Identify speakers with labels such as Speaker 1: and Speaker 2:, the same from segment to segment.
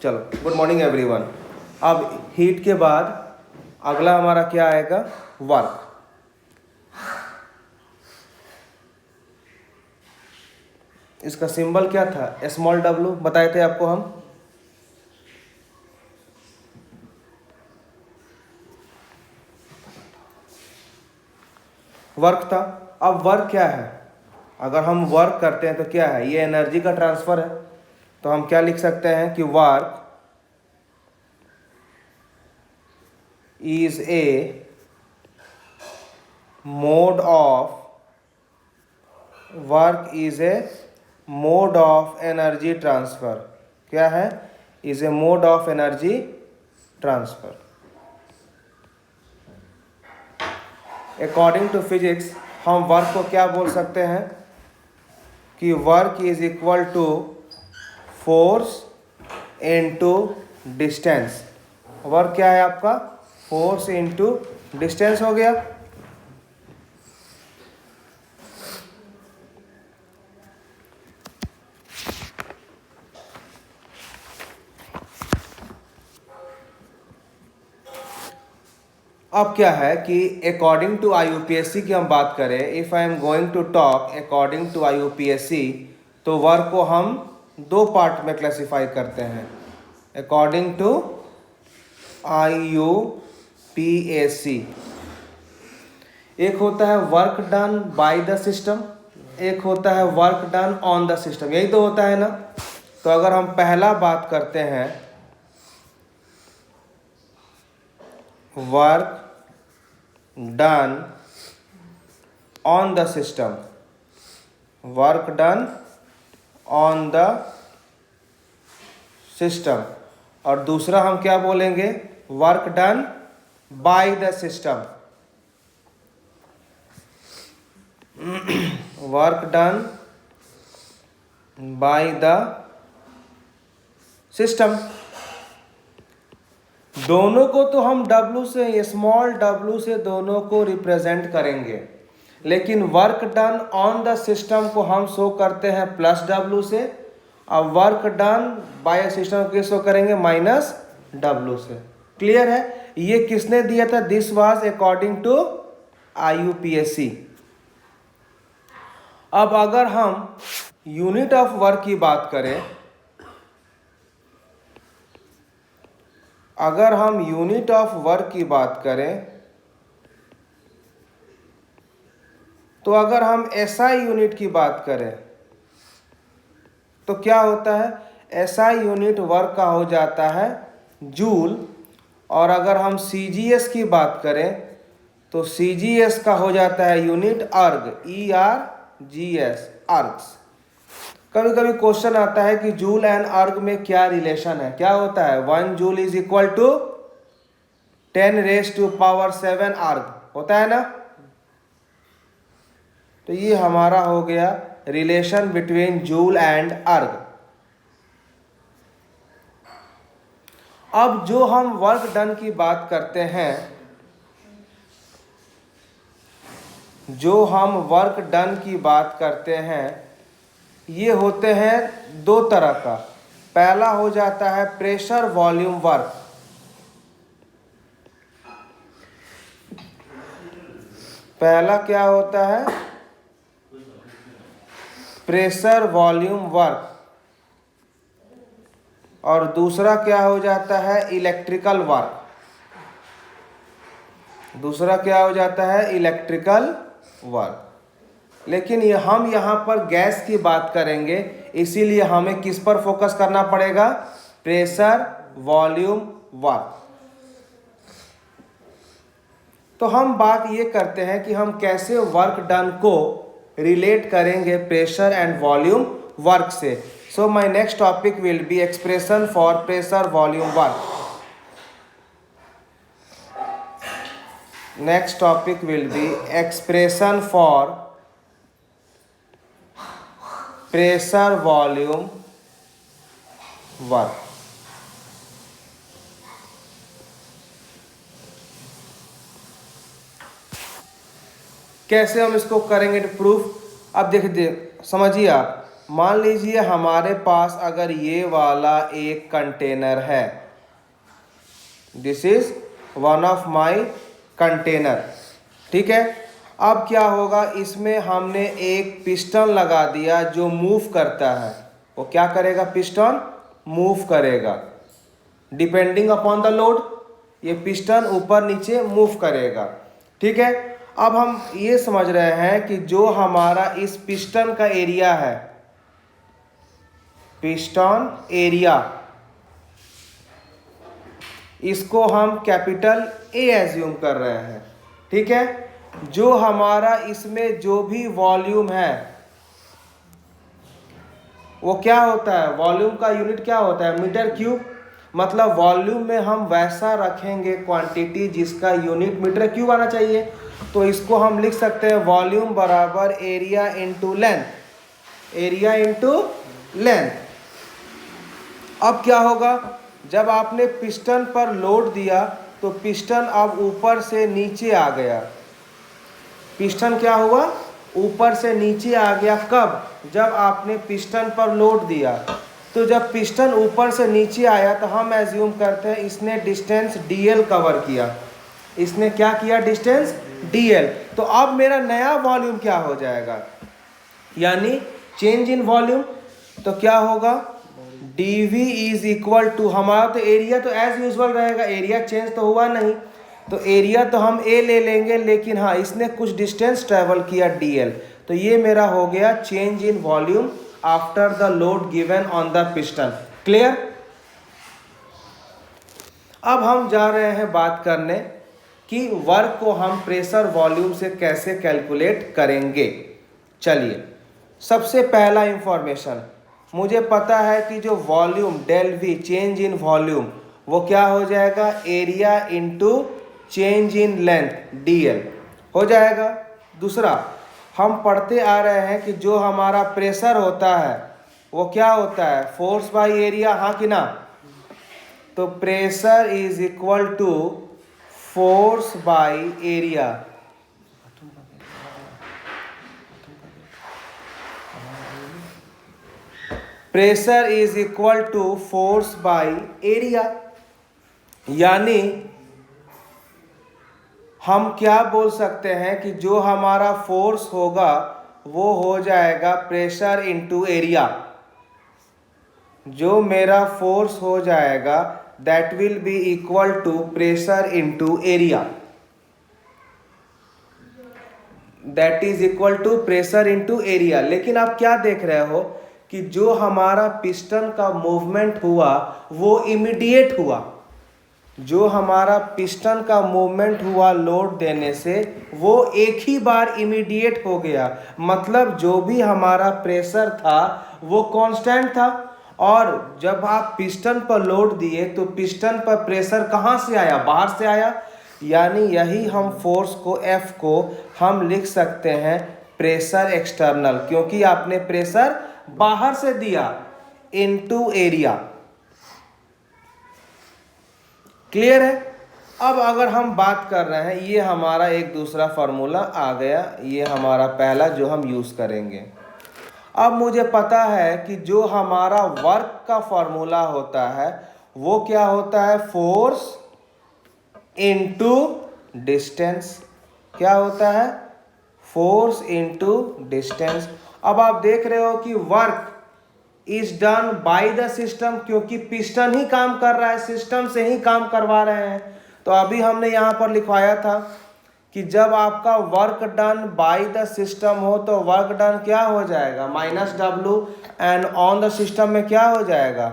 Speaker 1: चलो, good morning everyone. अब heat के बाद अगला हमारा क्या आएगा? वर्क। इसका सिंबल क्या था? स्मॉल डब्लू बताए थे आपको हम। वर्क था। अब वर्क क्या है? अगर हम वर्क करते हैं तो क्या है? ये एनर्जी का ट्रांसफर है। तो हम क्या लिख सकते हैं कि work is a mode of energy transfer. क्या है? Is a mode of energy transfer. According to physics हम वर्क को क्या बोल सकते हैं कि work is equal to force into distance. Work क्या है आपका? फोर्स इनटू डिस्टेंस हो गया। अब क्या है कि अकॉर्डिंग टू IUPAC की हम बात करें, if I am going to talk according to IUPAC, तो वर्क को हम दो पार्ट में क्लासिफाई करते हैं अकॉर्डिंग टू IUPAC। एक होता है work done by the system, एक होता है work done on the system. यही तो होता है ना। तो अगर हम पहला बात करते हैं work done on the system, work done on the system, और दूसरा हम क्या बोलेंगे? Work done by the system. Work done by the system. दोनों को तो हम W से, स्मॉल w से दोनों को रिप्रेजेंट करेंगे, लेकिन work done on the system को हम शो करते हैं +W से, और वर्क डन बाय सिस्टम को शो करेंगे -W से। क्लियर है? ये किसने दिया था? This was according to IUPAC। अब अगर हम यूनिट ऑफ वर्क की बात करें, अगर हम यूनिट ऑफ वर्क की बात करें तो अगर हम SI यूनिट की बात करें तो क्या होता है? SI यूनिट वर्क का हो जाता है जूल, और अगर हम CGS की बात करें तो CGS का हो जाता है यूनिट अर्ग, ERGS, अर्ग्स। कभी कभी क्वेश्चन आता है कि जूल एंड अर्ग में क्या रिलेशन है? क्या होता है? 1 जूल इज इक्वल टू 10⁻⁷ अर्ग, होता है ना। तो ये हमारा हो गया रिलेशन बिटवीन जूल एंड अर्ग। अब जो हम वर्क डन की बात करते हैं, जो हम वर्क डन की बात करते हैं, ये होते हैं दो तरह का। पहला हो जाता है प्रेशर वॉल्यूम वर्क। पहला क्या होता है? Pressure volume work. और दूसरा क्या हो जाता है? Electrical work. दूसरा क्या हो जाता है? Electrical work. लेकिन ये हम यहाँ पर गैस की बात करेंगे, इसीलिए हमें किस पर फोकस करना पड़ेगा? Pressure volume work. तो हम बात ये करते हैं कि हम कैसे वर्क डन को रिलेट करेंगे प्रेशर एंड वॉल्यूम वर्क से। So my next topic will be expression for pressure volume work. Next topic will be expression for pressure volume work. कैसे हम इसको करेंगे प्रूफ? अब देखिए, समझिए आप, मान लीजिए हमारे पास अगर ये वाला एक कंटेनर है, this is one of my container, ठीक है। अब क्या होगा, इसमें हमने एक पिस्टन लगा दिया जो मूव करता है। वो क्या करेगा, पिस्टन मूव करेगा डिपेंडिंग अपॉन द लोड। ये पिस्टन ऊपर नीचे मूव करेगा, ठीक है। अब हम ये समझ रहे हैं कि जो हमारा इस पिस्टन का एरिया है, पिस्टन एरिया, इसको हम कैपिटल ए एज्यूम कर रहे हैं, ठीक है। जो हमारा इसमें जो भी वॉल्यूम है वो क्या होता है, वॉल्यूम का यूनिट क्या होता है, मीटर क्यूब। मतलब वॉल्यूम में हम वैसा रखेंगे क्वांटिटी जिसका यूनिट मीटर क्यूब आना चाहिए। तो इसको हम लिख सकते हैं वॉल्यूम बराबर area into length, area into length. अब क्या होगा, जब आपने पिस्टन पर लोड दिया तो पिस्टन अब ऊपर से नीचे आ गया। पिस्टन क्या हुआ, ऊपर से नीचे आ गया। कब, जब आपने पिस्टन पर लोड दिया। तो जब पिस्टन ऊपर से नीचे आया तो हम एज्यूम करते हैं इसने डिस्टेंस डीएल कवर किया। इसने क्या किया, डिस्टेंस डीएल। तो अब मेरा नया वॉल्यूम क्या हो जाएगा, यानी चेंज इन वॉल्यूम। तो क्या होगा, dv इज इक्वल टू, हमारा तो एरिया तो एज यूजुअल रहेगा, एरिया चेंज तो हुआ नहीं। तो एरिया तो हम ए ले लेंगे, लेकिन हाँ इसने कुछ डिस्टेंस ट्रेवल किया dl। तो ये मेरा हो गया change in volume after the load given on the piston. Clear. अब हम जा रहे हैं बात करने कि वर्क को हम प्रेशर वॉल्यूम से कैसे कैलकुलेट करेंगे। चलिए, सबसे पहला इंफॉर्मेशन, मुझे पता है कि जो volume del V, change in volume, वो क्या हो जाएगा, area into change in length dl हो जाएगा। दूसरा, हम पढ़ते आ रहे हैं कि जो हमारा प्रेशर होता है वो क्या होता है, फोर्स बाय एरिया, हाँ कि ना। तो pressure is equal to force by area. Pressure is equal to force by area, यानी हम क्या बोल सकते हैं कि जो हमारा फोर्स होगा वो हो जाएगा प्रेशर इंटू एरिया। जो मेरा फोर्स हो जाएगा that will be equal to pressure into area, that is equal to pressure into area. लेकिन आप क्या देख रहे हो कि जो हमारा पिस्टन का मूवमेंट हुआ वो इमीडिएट हुआ। जो हमारा पिस्टन का मूवमेंट हुआ लोड देने से वो एक ही बार इमीडिएट हो गया। मतलब जो भी हमारा प्रेशर था वो कांस्टेंट था। और जब आप पिस्टन पर लोड दिए तो पिस्टन पर प्रेशर कहाँ से आया, बाहर से आया। यानी यही हम फोर्स को, F को हम लिख सकते हैं प्रेशर एक्सटर्नल, क्योंकि आपने प्रेशर बाहर से दिया, इनटू एरिया। क्लियर है। अब अगर हम बात कर रहे हैं, ये हमारा एक दूसरा फार्मूला आ गया, ये हमारा पहला जो हम यूज करेंगे। अब मुझे पता है कि जो हमारा वर्क का फार्मूला होता है वो क्या होता है, फोर्स इनटू डिस्टेंस। क्या होता है, फोर्स इनटू डिस्टेंस। अब आप देख रहे हो कि work is done by the system, क्योंकि पिस्टन ही काम कर रहा है, सिस्टम से ही काम करवा रहे हैं। तो अभी हमने यहाँ पर लिखवाया था कि जब आपका work done by the system हो तो वर्क डन क्या हो जाएगा, minus W, and on the system में क्या हो जाएगा,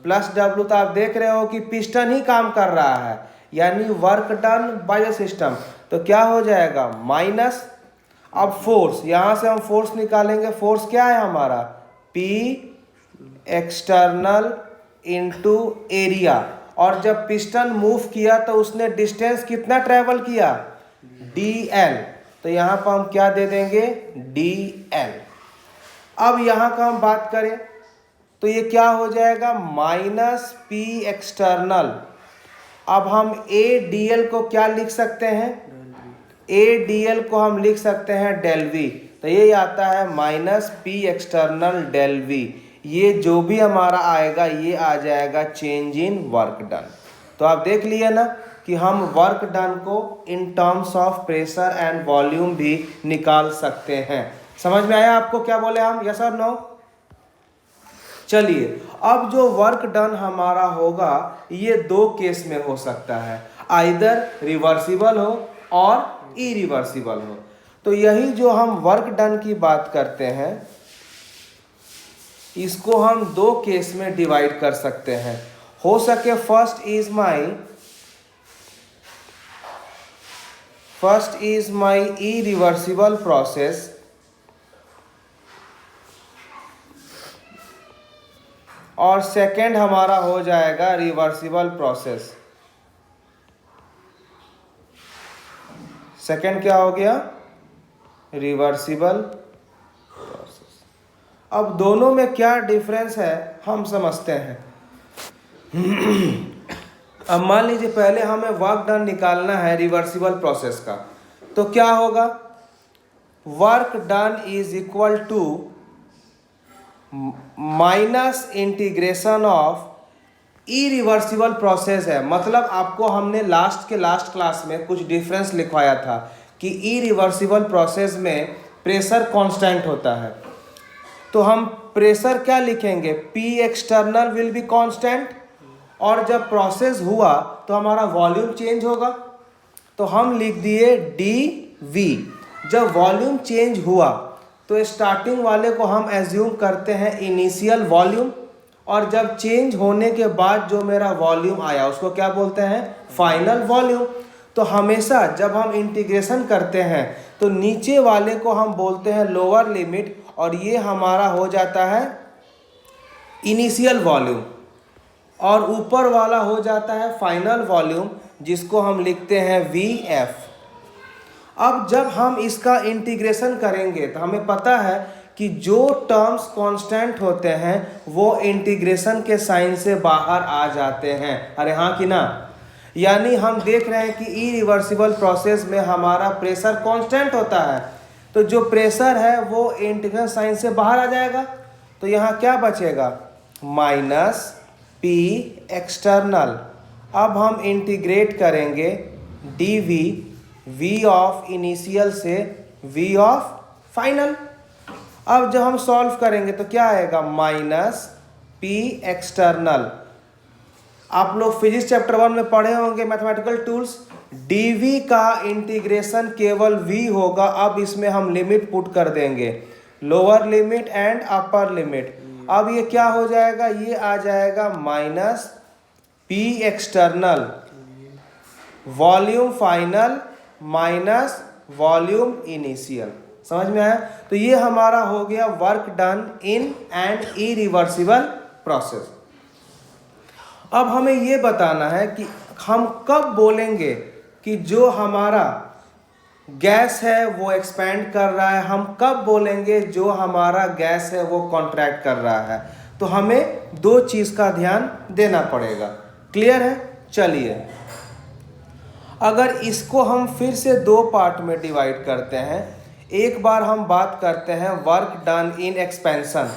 Speaker 1: प्लस W। तो आप देख रहे हो कि पिस्टन ही काम कर रहा है, यानी work done by the system. तो क्या हो जाएगा, माइनस। अब फोर्स, यहाँ से हम फोर्स निकालेंगे। फोर्स क्या है हमारा, P एक्सटर्नल इनटू एरिया। और जब पिस्टन मूव किया तो उसने डिस्टेंस कितना ट्रेवल किया, dl। तो यहाँ पर हम क्या दे देंगे, dl। अब यहाँ का हम बात करें तो ये क्या हो जाएगा, माइनस P एक्सटर्नल। अब हम a dl को क्या लिख सकते हैं, a dl को हम लिख सकते हैं डेल v। तो ये आता है minus P external del V. ये जो भी हमारा आएगा ये आ जाएगा चेंज इन वर्क डन। तो आप देख लिए ना कि हम वर्क डन को in terms of pressure and volume भी निकाल सकते हैं। समझ में आया आपको क्या बोले हम, यस और नो? चलिए, अब जो वर्क डन हमारा होगा ये दो केस में हो सकता है, आइदर रिवर्सिबल हो और इरिवर्सिबल हो। तो यही जो हम वर्क डन की बात करते हैं इसको हम दो केस में डिवाइड कर सकते हैं। हो सके first is my irreversible process और सेकंड हमारा हो जाएगा रिवर्सिबल प्रोसेस। सेकंड क्या हो गया? Reversible process. अब दोनों में क्या डिफरेंस है हम समझते हैं। अब मान लीजिए पहले हमें वर्क डन निकालना है रिवर्सिबल प्रोसेस का, तो क्या होगा? Work done is equal to minus integration of irreversible process है। मतलब आपको हमने लास्ट क्लास में कुछ डिफरेंस लिखवाया था कि इरिवर्सिबल प्रोसेस में प्रेशर कांस्टेंट होता है। तो हम प्रेशर क्या लिखेंगे? P external will be constant, और जब प्रोसेस हुआ तो हमारा वॉल्यूम चेंज होगा, तो हम लिख दिए dV। जब वॉल्यूम चेंज हुआ तो स्टार्टिंग वाले को हम एज्यूम करते हैं इनिशियल वॉल्यूम, और जब चेंज होने के बाद जो मेरा वॉल्यूम आया उसको क्या बोलते हैं? Final volume. तो हमेशा जब हम इंटीग्रेशन करते हैं तो नीचे वाले को हम बोलते हैं लोअर लिमिट, और ये हमारा हो जाता है इनिशियल वॉल्यूम, और ऊपर वाला हो जाता है फाइनल वॉल्यूम जिसको हम लिखते हैं VF। अब जब हम इसका इंटीग्रेशन करेंगे तो हमें पता है कि जो टर्म्स कांस्टेंट होते हैं वो इंटीग्रेशन के साइन से बाहर आ जाते हैं। अरे हाँ कि ना? यानी हम देख रहे हैं कि इरिवर्सिबल प्रोसेस में हमारा प्रेशर कांस्टेंट होता है, तो जो प्रेशर है वो इंटीग्रेशन साइन से बाहर आ जाएगा। तो यहाँ क्या बचेगा? Minus P external. अब हम इंटीग्रेट करेंगे dV, V ऑफ इनिशियल से V ऑफ फाइनल। अब जब हम सॉल्व करेंगे तो क्या आएगा? Minus P external. आप लोग फिजिक्स चैप्टर 1 में पढ़े होंगे मैथमेटिकल टूल्स, dV का इंटीग्रेशन केवल V होगा। अब इसमें हम लिमिट पुट कर देंगे, lower limit and upper limit. अब ये क्या हो जाएगा? ये आ जाएगा minus P external volume final minus volume initial. समझ में आया? तो ये हमारा हो गया work done in and irreversible process. अब हमें ये बताना है कि हम कब बोलेंगे कि जो हमारा गैस है वो एक्सपैंड कर रहा है, हम कब बोलेंगे जो हमारा गैस है वो कॉन्ट्रैक्ट कर रहा है। तो हमें दो चीज़ का ध्यान देना पड़ेगा। क्लियर है? चलिए, अगर इसको हम फिर से दो पार्ट में डिवाइड करते हैं, एक बार हम बात करते हैं वर्क डन इन एक्सपेंशन।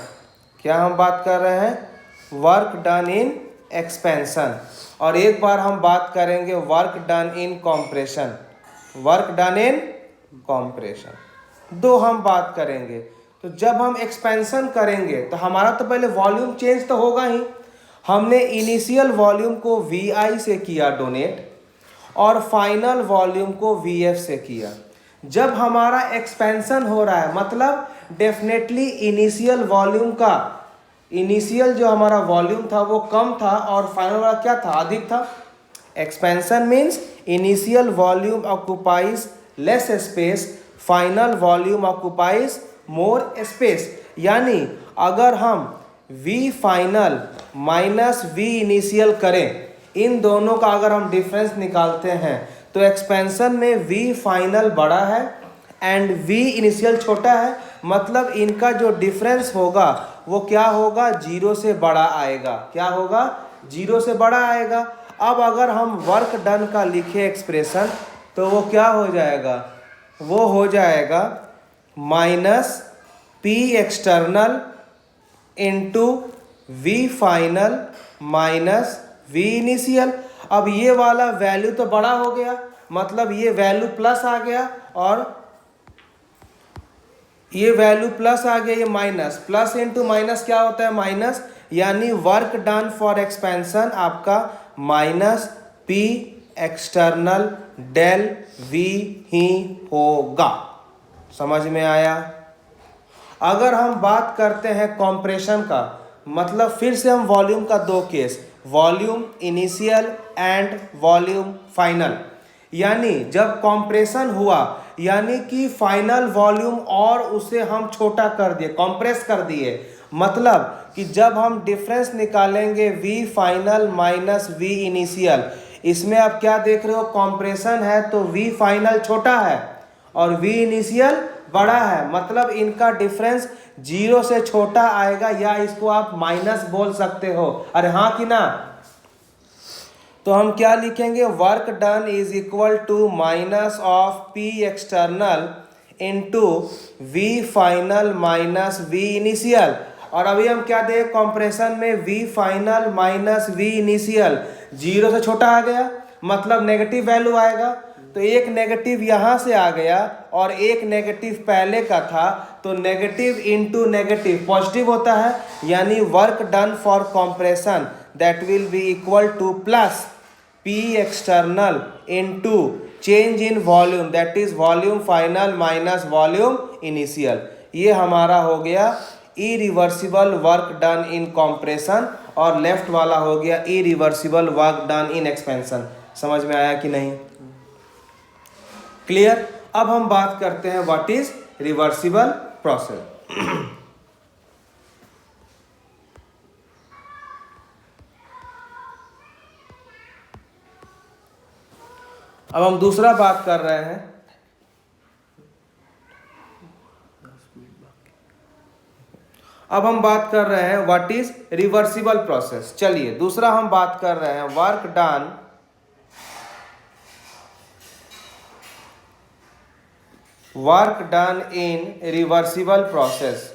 Speaker 1: क्या हम बात कर रहे हैं? Work done in expansion. और एक बार हम बात करेंगे work done in compression. Work done in compression, दो हम बात करेंगे। तो जब हम एक्सपेंशन करेंगे तो हमारा तो पहले वॉल्यूम चेंज तो होगा ही। हमने इनिशियल वॉल्यूम को VI से किया डोनेट, और फाइनल वॉल्यूम को VF से किया। जब हमारा एक्सपेंशन हो रहा है मतलब डेफिनेटली इनिशियल वॉल्यूम का, इनिशियल जो हमारा वॉल्यूम था वो कम था और फाइनल वाला क्या था? अधिक था। Expansion means initial volume occupies less space, final volume occupies more space. यानी अगर हम V final minus V initial करें, इन दोनों का अगर हम डिफरेंस निकालते हैं तो एक्सपेंशन में V फाइनल बड़ा है एंड V इनिशियल छोटा है। मतलब इनका जो डिफरेंस होगा वो क्या होगा? 0 से बड़ा आएगा। क्या होगा? 0 से बड़ा आएगा। अब अगर हम वर्क डन का लिखे एक्सप्रेशन तो वो क्या हो जाएगा? वो हो जाएगा minus P external into V final minus V initial. अब ये वाला वैल्यू तो बड़ा हो गया, मतलब ये वैल्यू प्लस आ गया और ये वैल्यू प्लस आ गया, ये माइनस, प्लस इंटू माइनस क्या होता है माइनस, यानी वर्क डन फॉर एक्सपेंशन आपका minus P external del V ही होगा। समझ में आया। अगर हम बात करते हैं कॉम्प्रेशन का, मतलब फिर से हम वॉल्यूम का दो case, volume initial and volume final, यानी जब कॉम्प्रेशन हुआ यानी कि फाइनल वॉल्यूम और उसे हम छोटा कर दिए, कॉम्प्रेस कर दिए, मतलब कि जब हम डिफरेंस निकालेंगे V final minus V initial, इसमें आप क्या देख रहे हो, कॉम्प्रेशन है तो V फाइनल छोटा है और V इनिशियल बड़ा है, मतलब इनका डिफरेंस 0 से छोटा आएगा, या इसको आप माइनस बोल सकते हो। अरे हाँ कि ना। तो हम क्या लिखेंगे, work done is equal to minus of P external into V final minus V initial. और अभी हम क्या दें, कॉम्प्रेशन में V final minus V initial 0 से छोटा आ गया, मतलब नेगेटिव वैल्यू आएगा। तो एक नेगेटिव यहाँ से आ गया और एक नेगेटिव पहले का था, तो नेगेटिव इंटू नेगेटिव पॉजिटिव होता है, यानी work done for compression that will be equal two plus P external into change in volume that is volume final minus volume initial. ये हमारा हो गया irreversible work done in compression, और left वाला हो गया irreversible work done in expansion. समझ में आया कि नहीं, क्लियर। अब हम बात करते हैं व्हाट इज रिवर्सिबल प्रोसेस। अब हम दूसरा बात कर रहे हैं, अब हम बात कर रहे हैं व्हाट इज रिवर्सिबल प्रोसेस। चलिए दूसरा हम बात कर रहे हैं work done in reversible process,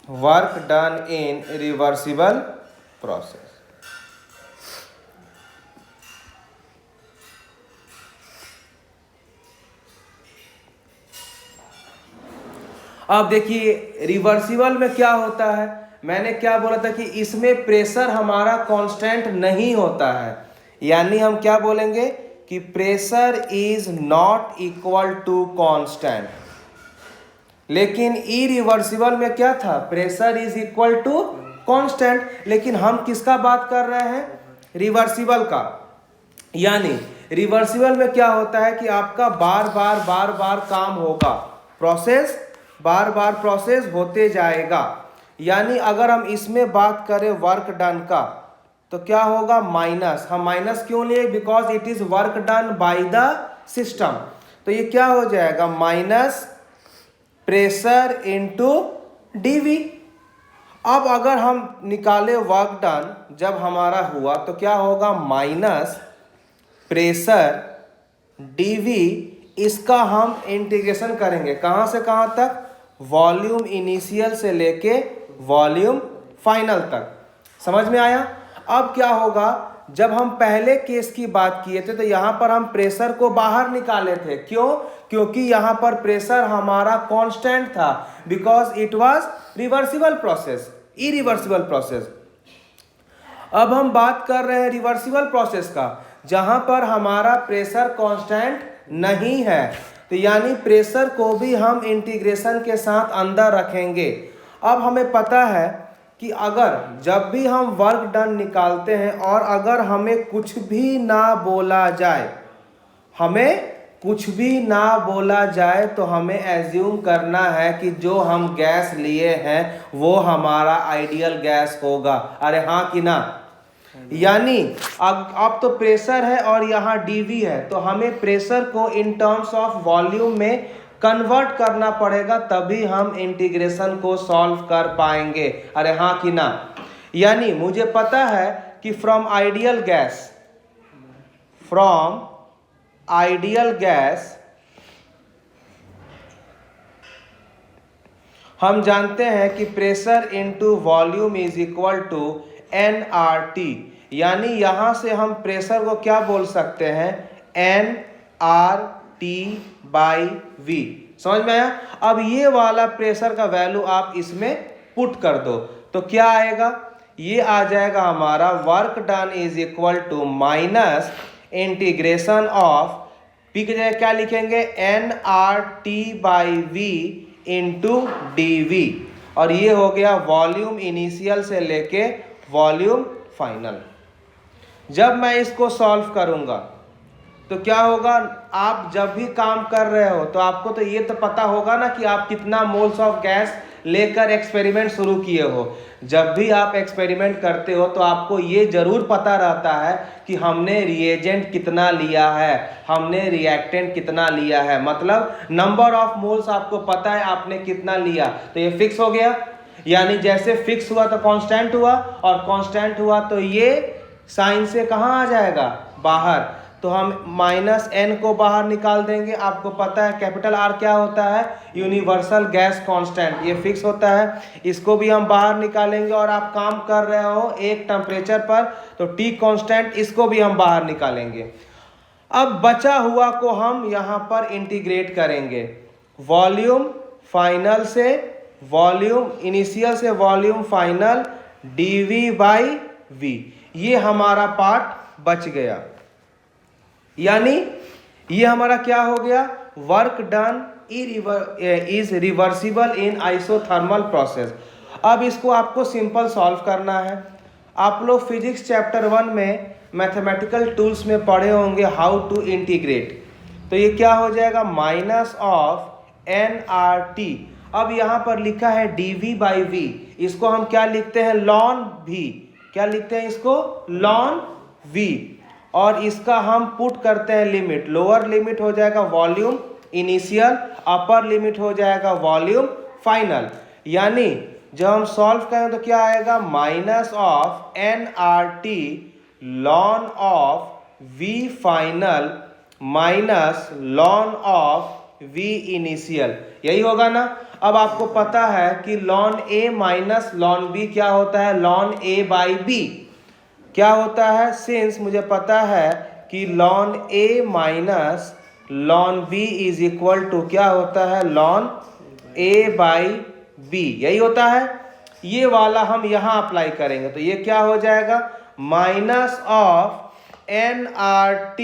Speaker 1: work done in reversible process. अब देखिए रिवर्सिबल में क्या होता है, मैंने क्या बोला था कि इसमें प्रेशर हमारा कांस्टेंट नहीं होता है, यानी हम क्या बोलेंगे कि pressure is not equal to constant. लेकिन इरिवर्सिबल में क्या था, pressure is equal to constant. लेकिन हम किसका बात कर रहे हैं, रिवर्सिबल का। यानी रिवर्सिबल में क्या होता है कि आपका बार बार काम होगा, प्रोसेस बार बार प्रोसेस होते जाएगा। यानी अगर हम इसमें बात करें वर्क डन का, तो क्या होगा माइनस, हम माइनस क्यों लिए, because it is work done by the system. तो ये क्या हो जाएगा, माइनस प्रेशर इंटू डीवी। अब अगर हम निकाले वर्क डन जब हमारा हुआ, तो क्या होगा माइनस प्रेशर डीवी, इसका हम इंटीग्रेशन करेंगे कहाँ से कहाँ तक, वॉल्यूम इनिशियल से लेके वॉल्यूम फाइनल तक। समझ में आया। अब क्या होगा, जब हम पहले केस की बात किए थे तो यहाँ पर हम प्रेशर को बाहर निकाले थे, क्यों, क्योंकि यहाँ पर प्रेशर हमारा कांस्टेंट था, because it was reversible process, irreversible process. अब हम बात कर रहे हैं रिवर्सिबल प्रोसेस का, जहां पर हमारा प्रेशर कांस्टेंट नहीं है, तो यानी प्रेशर को भी हम इंटीग्रेशन के साथ अंदर रखेंगे। अब हमें पता है कि अगर जब भी हम वर्क डन निकालते हैं और अगर हमें कुछ भी ना बोला जाए, हमें कुछ भी ना बोला जाए, तो हमें एज्यूम करना है कि जो हम गैस लिए हैं वो हमारा आइडियल गैस होगा। अरे हाँ कि ना। यानी अब तो प्रेशर है और यहाँ डीवी है, तो हमें प्रेशर को इन टर्म्स ऑफ वॉल्यूम में कन्वर्ट करना पड़ेगा, तभी हम इंटीग्रेशन को सॉल्व कर पाएंगे। अरे हाँ कि ना। यानी मुझे पता है कि from ideal gas, from ideal gas, हम जानते हैं कि pressure into volume is equal to nRT, यानी यहां से हम प्रेशर को क्या बोल सकते हैं, nRT/V। समझ में आया? अब ये वाला प्रेशर का वैल्यू आप इसमें पुट कर दो तो क्या आएगा, ये आ जाएगा हमारा work done is equal to minus integration of P की जगह क्या लिखेंगे, nRT/V इंटू dV, और ये हो गया वॉल्यूम इनिशियल से लेके वॉल्यूम फाइनल। जब मैं इसको सॉल्व करूंगा तो क्या होगा, आप जब भी काम कर रहे हो तो आपको तो ये तो पता होगा ना कि आप कितना मोल्स ऑफ गैस लेकर एक्सपेरिमेंट शुरू किए हो। जब भी आप एक्सपेरिमेंट करते हो तो आपको ये जरूर पता रहता है कि हमने रिएजेंट कितना लिया है, हमने रिएक्टेंट कितना लिया है, मतलब नंबर ऑफ मोल्स आपको पता है आपने कितना लिया, तो ये फिक्स हो गया। यानी जैसे फिक्स हुआ तो कांस्टेंट हुआ, और कांस्टेंट हुआ तो ये साइन से कहाँ आ जाएगा, बाहर। तो हम माइनस n को बाहर निकाल देंगे। आपको पता है कैपिटल R क्या होता है, यूनिवर्सल गैस कांस्टेंट, ये फिक्स होता है। इसको भी हम बाहर निकालेंगे, और आप काम कर रहे हो एक टेम्परेचर पर तो T कांस्टेंट, इसको भी हम बाहर निकालेंगे। अब बचा हुआ को हम यहाँ पर इंटीग्रेट करेंगे, वॉल्यूम फाइनल से वॉल्यूम इनिशियल से वॉल्यूम फाइनल dV/V, ये हमारा पार्ट बच गया। यानी ये हमारा क्या हो गया, work done is reversible in isothermal process. अब इसको आपको सिंपल सॉल्व करना है। आप लोग फिजिक्स चैप्टर 1 में मैथमेटिकल टूल्स में पढ़े होंगे हाउ टू इंटीग्रेट। तो ये क्या हो जाएगा, माइनस ऑफ nRT। अब यहाँ पर लिखा है dV/V, इसको हम क्या लिखते हैं, ln V। क्या लिखते हैं इसको, ln V। और इसका हम पुट करते हैं लिमिट, लोअर लिमिट हो जाएगा वॉल्यूम इनिशियल, अपर लिमिट हो जाएगा वॉल्यूम फाइनल। यानी जब हम सॉल्व करें तो क्या आएगा, minus of nRT ln of V final minus ln of V initial, यही होगा ना। अब आपको पता है कि ln A minus ln B क्या होता है, ln A/B क्या होता है, सिंस मुझे पता है कि ln A minus ln B is equal to क्या होता है, ln A/B, यही होता है। ये वाला हम यहाँ अप्लाई करेंगे तो ये क्या हो जाएगा, minus of nRT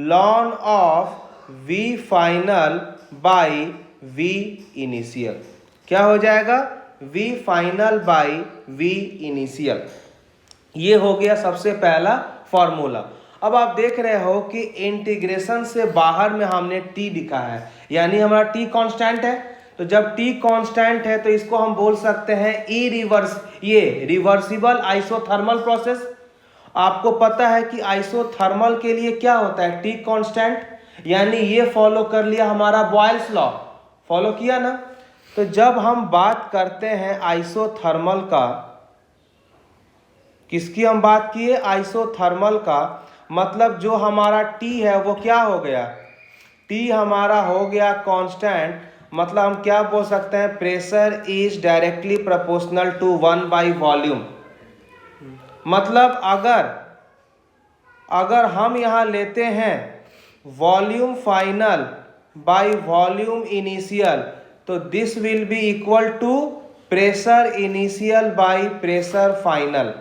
Speaker 1: ln of V final by V initial, क्या हो जाएगा, V final by V initial. ये हो गया सबसे पहला फॉर्मूला। अब आप देख रहे हो कि इंटीग्रेशन से बाहर में हमने T लिखा है, यानी हमारा T कांस्टेंट है। तो जब T कांस्टेंट है तो इसको हम बोल सकते हैं ये रिवर्सिबल आइसोथर्मल प्रोसेस। आपको पता है कि आइसोथर्मल के लिए क्या होता है, T कांस्टेंट, यानी ये फॉलो कर लिया हमारा बॉयल्स लॉ, फॉलो किया ना। तो जब हम बात करते हैं आइसोथर्मल का, किसकी हम बात किए, आइसोथर्मल का, मतलब जो हमारा T है वो क्या हो गया, T हमारा हो गया कांस्टेंट। मतलब हम क्या बोल सकते हैं, pressure is directly proportional to 1 volume. मतलब अगर हम यहाँ लेते हैं volume final by volume initial, तो this will be equal to pressure initial by pressure final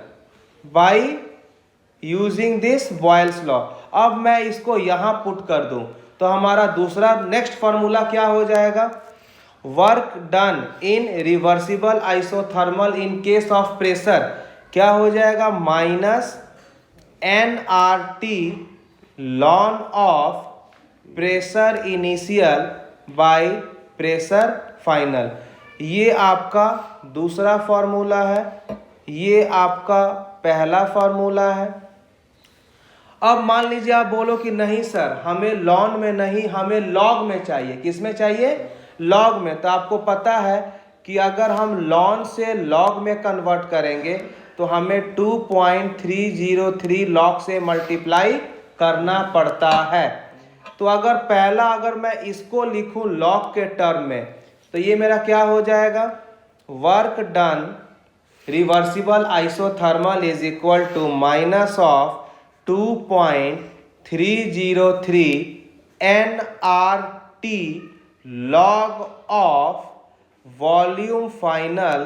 Speaker 1: by using this Boyle's law. अब मैं इसको यहाँ पुट कर दूं तो हमारा दूसरा नेक्स्ट फॉर्मूला क्या हो जाएगा, work done in reversible isothermal in case of pressure क्या हो जाएगा, minus nRT ln of pressure initial by pressure final. ये आपका दूसरा फॉर्मूला है, ये आपका पहला फॉर्मूला है। अब मान लीजिए आप बोलो कि नहीं सर हमें ln में नहीं, हमें log में चाहिए। किस में चाहिए, log में। तो आपको पता है कि अगर हम ln से log में कन्वर्ट करेंगे तो हमें 2.303 log से मल्टीप्लाई करना पड़ता है। तो अगर मैं इसको लिखूं लॉग के टर्म में, तो ये मेरा क्या हो जाएगा, work done reversible isothermal is equal to minus of 2.303 nRT log of volume final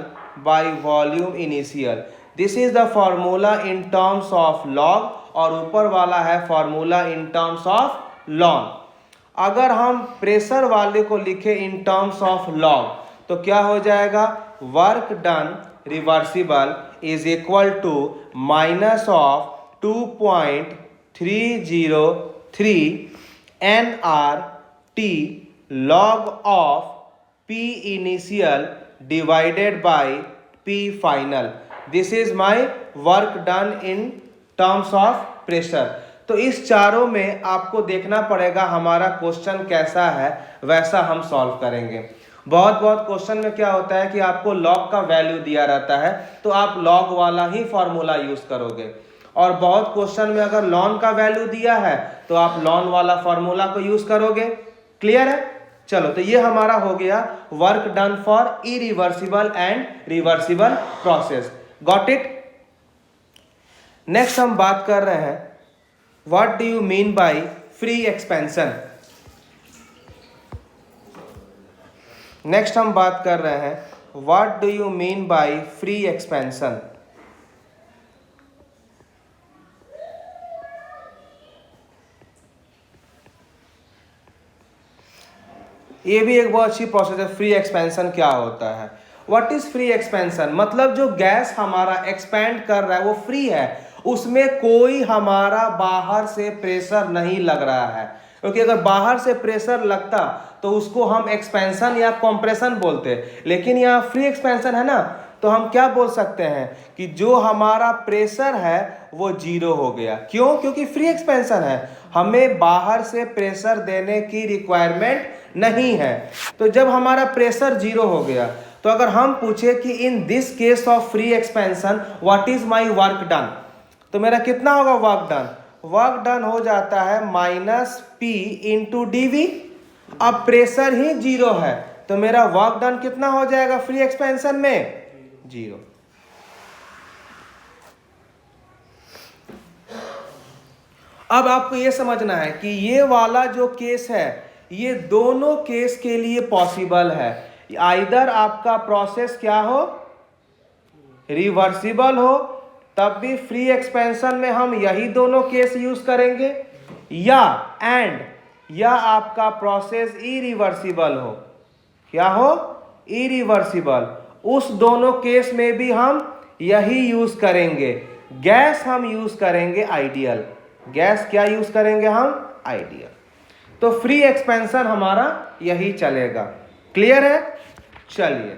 Speaker 1: by volume initial. This is the formula in terms of log, और ऊपर वाला है formula in terms of ln. अगर हम प्रेशर वाले को लिखे in terms of log तो क्या हो जाएगा, work done reversible is equal to minus of 2.303 nRT log of P initial divided by P final. This is my work done in terms of pressure. तो इस चारों में आपको देखना पड़ेगा हमारा क्वेश्चन कैसा है, वैसा हम सॉल्व करेंगे। बहुत क्वेश्चन में क्या होता है कि आपको लॉग का वैल्यू दिया रहता है तो आप लॉग वाला ही फॉर्मूला यूज करोगे, और बहुत क्वेश्चन में अगर लॉन का वैल्यू दिया है तो आप लॉन वाला फॉर्मूला को यूज करोगे। क्लियर है? चलो, तो ये हमारा हो गया work done for irreversible and reversible process. Got it? Next हम बात कर रहे हैं what do you mean by free expansion. Next हम बात कर रहे हैं what do you mean by free expansion. ये भी एक बहुत अच्छी प्रोसेस है। फ्री एक्सपेंशन क्या होता है? What is free expansion? मतलब जो गैस हमारा एक्सपेंड कर रहा है वो फ्री है, उसमें कोई हमारा बाहर से प्रेशर नहीं लग रहा है, क्योंकि अगर बाहर से प्रेशर लगता तो उसको हम एक्सपेंशन या कंप्रेशन बोलते, लेकिन यहाँ फ्री एक्सपेंशन है ना, तो हम क्या बोल सकते हैं कि जो हमारा प्रेशर है वो जीरो हो गया। क्यों? क्योंकि फ्री एक्सपेंशन है, हमें बाहर से प्रेशर देने की रिक्वायरमेंट नहीं है। तो जब हमारा प्रेशर जीरो हो गया, तो अगर हम पूछे कि in this case of free expansion what is my work done, तो मेरा कितना होगा वर्क डन? वर्क डन हो जाता है माइनस पी इंटू डी। अब प्रेशर ही जीरो है तो मेरा वर्क डन कितना हो जाएगा फ्री एक्सपेंशन में? जीरो। अब आपको यह समझना है कि ये वाला जो केस है ये दोनों केस के लिए पॉसिबल है। आइदर आपका प्रोसेस क्या हो, रिवर्सिबल हो, तब भी फ्री एक्सपेंशन में हम यही दोनों केस यूज करेंगे, या आपका प्रोसेस इरिवर्सिबल हो। क्या हो? इरिवर्सिबल। उस दोनों केस में भी हम यही यूज करेंगे। गैस हम यूज करेंगे आइडियल। गैस क्या यूज करेंगे हम? आइडियल। तो फ्री एक्सपेंशन हमारा यही चलेगा। क्लियर है? चलिए